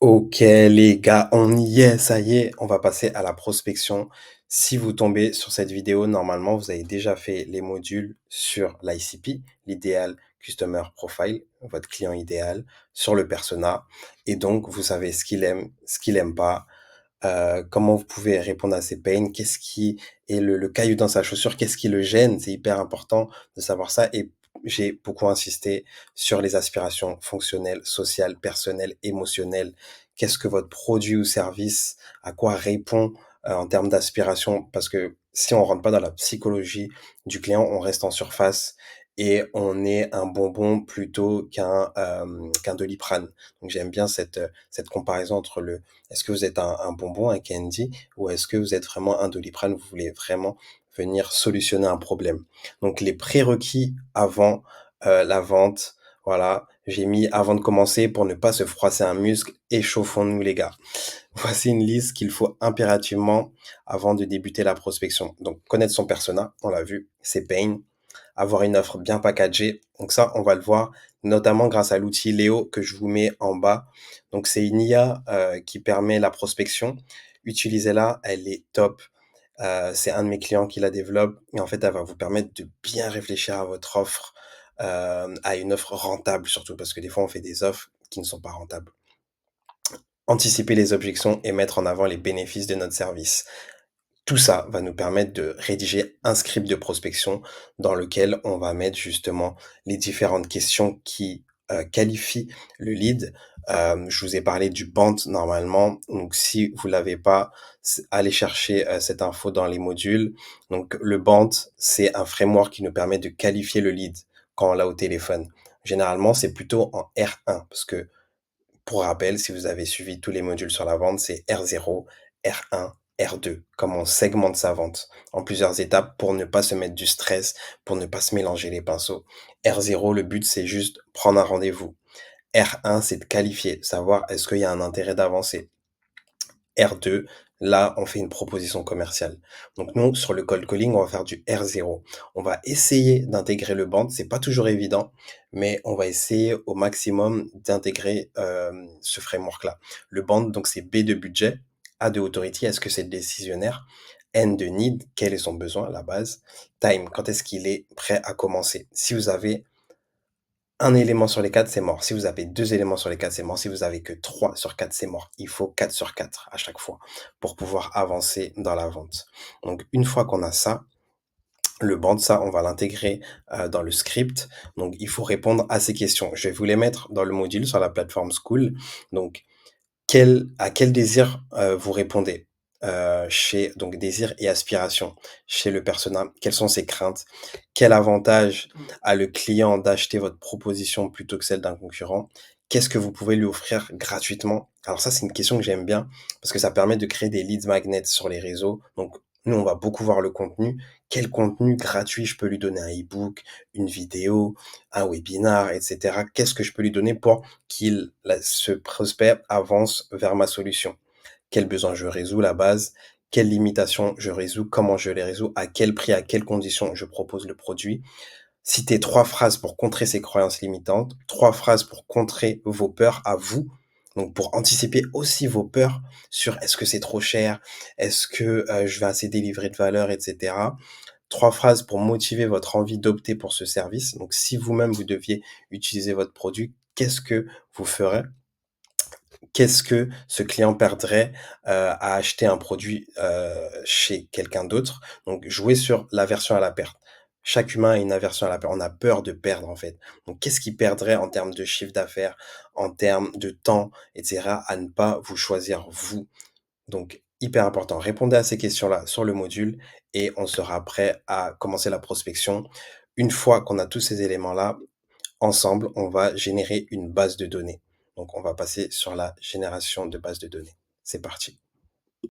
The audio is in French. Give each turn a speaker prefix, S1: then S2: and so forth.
S1: OK les gars, on y est, ça y est, on va passer à la prospection. Si vous tombez sur cette vidéo, normalement, vous avez déjà fait les modules sur l'ICP, l'Ideal Customer Profile, votre client idéal, sur le persona. Et donc, vous savez ce qu'il aime pas, comment vous pouvez répondre à ses pains, qu'est-ce qui est le caillou dans sa chaussure, qu'est-ce qui le gêne. C'est hyper important de savoir ça. Et j'ai beaucoup insisté sur les aspirations fonctionnelles, sociales, personnelles, émotionnelles. Qu'est-ce que votre produit ou service, à quoi répond en termes d'aspiration? Parce que si on rentre pas dans la psychologie du client, on reste en surface et on est un bonbon plutôt qu'un Doliprane. Donc j'aime bien cette comparaison entre le est-ce que vous êtes un bonbon, un candy, ou est-ce que vous êtes vraiment un Doliprane, vous voulez vraiment venir solutionner un problème? Donc les prérequis avant, la vente, voilà, j'ai mis avant de commencer pour ne pas se froisser un muscle, échauffons-nous les gars. Voici une liste qu'il faut impérativement avant de débuter la prospection. Donc connaître son persona, on l'a vu, c'est pain, avoir une offre bien packagée. Donc ça, on va le voir notamment grâce à l'outil Léo que je vous mets en bas. Donc c'est une IA qui permet la prospection. Utilisez-la, elle est top. C'est un de mes clients qui la développe et en fait, elle va vous permettre de bien réfléchir à votre offre, à une offre rentable surtout parce que des fois, on fait des offres qui ne sont pas rentables. Anticiper les objections et mettre en avant les bénéfices de notre service. Tout ça va nous permettre de rédiger un script de prospection dans lequel on va mettre justement les différentes questions qui qualifient le lead. Je vous ai parlé du BANT normalement. Donc, si vous l'avez pas, allez chercher cette info dans les modules. Donc, le BANT, c'est un framework qui nous permet de qualifier le lead quand on l'a au téléphone. Généralement, c'est plutôt en R1 parce que pour rappel, si vous avez suivi tous les modules sur la vente, c'est R0, R1, R2, comment on segmente sa vente en plusieurs étapes pour ne pas se mettre du stress, pour ne pas se mélanger les pinceaux. R0, le but, c'est juste prendre un rendez-vous. R1, c'est de qualifier, savoir est-ce qu'il y a un intérêt d'avancer. R2, là, on fait une proposition commerciale. Donc nous, sur le cold calling, on va faire du R0. On va essayer d'intégrer le band, c'est pas toujours évident, mais on va essayer au maximum d'intégrer ce framework-là. Le band, donc c'est B de budget, A de authority, est-ce que c'est le décisionnaire, N de need, quel est son besoin, la base, time, quand est-ce qu'il est prêt à commencer. Si vous avez un élément sur les 4, c'est mort. Si vous avez 2 éléments sur les 4, c'est mort. Si vous avez que 3 sur 4, c'est mort. Il faut 4 sur 4 à chaque fois pour pouvoir avancer dans la vente. Donc une fois qu'on a ça, le banc de ça, on va l'intégrer, dans le script. Donc il faut répondre à ces questions. Je vais vous les mettre dans le module sur la plateforme School. Donc quel désir, vous répondez? Chez donc désir et aspiration, chez le persona, quelles sont ses craintes? Quel avantage a le client d'acheter votre proposition plutôt que celle d'un concurrent? Qu'est-ce que vous pouvez lui offrir gratuitement? Alors ça, c'est une question que j'aime bien parce que ça permet de créer des leads magnets sur les réseaux. Donc nous, on va beaucoup voir le contenu. Quel contenu gratuit je peux lui donner? Un e-book, une vidéo, un webinar et cetera. Qu'est-ce que je peux lui donner pour ce prospect avance vers ma solution. Quel besoin je résous, la base, quelles limitations je résous, comment je les résous, à quel prix, à quelles conditions je propose le produit. Citez 3 phrases pour contrer ces croyances limitantes, 3 phrases pour contrer vos peurs à vous, donc pour anticiper aussi vos peurs sur est-ce que c'est trop cher, est-ce que je vais assez délivrer de valeur, et cetera. 3 phrases pour motiver votre envie d'opter pour ce service. Donc si vous-même vous deviez utiliser votre produit, qu'est-ce que vous ferez? Qu'est-ce que ce client perdrait, à acheter un produit, chez quelqu'un d'autre? Donc jouer sur l'aversion à la perte. Chaque humain a une aversion à la perte. On a peur de perdre, en fait. Donc qu'est-ce qu'il perdrait en termes de chiffre d'affaires, en termes de temps et cetera, à ne pas vous choisir vous? Donc hyper important. Répondez à ces questions-là sur le module et on sera prêt à commencer la prospection. Une fois qu'on a tous ces éléments-là, ensemble, on va générer une base de données. Donc, on va passer sur la génération de base de données. C'est parti.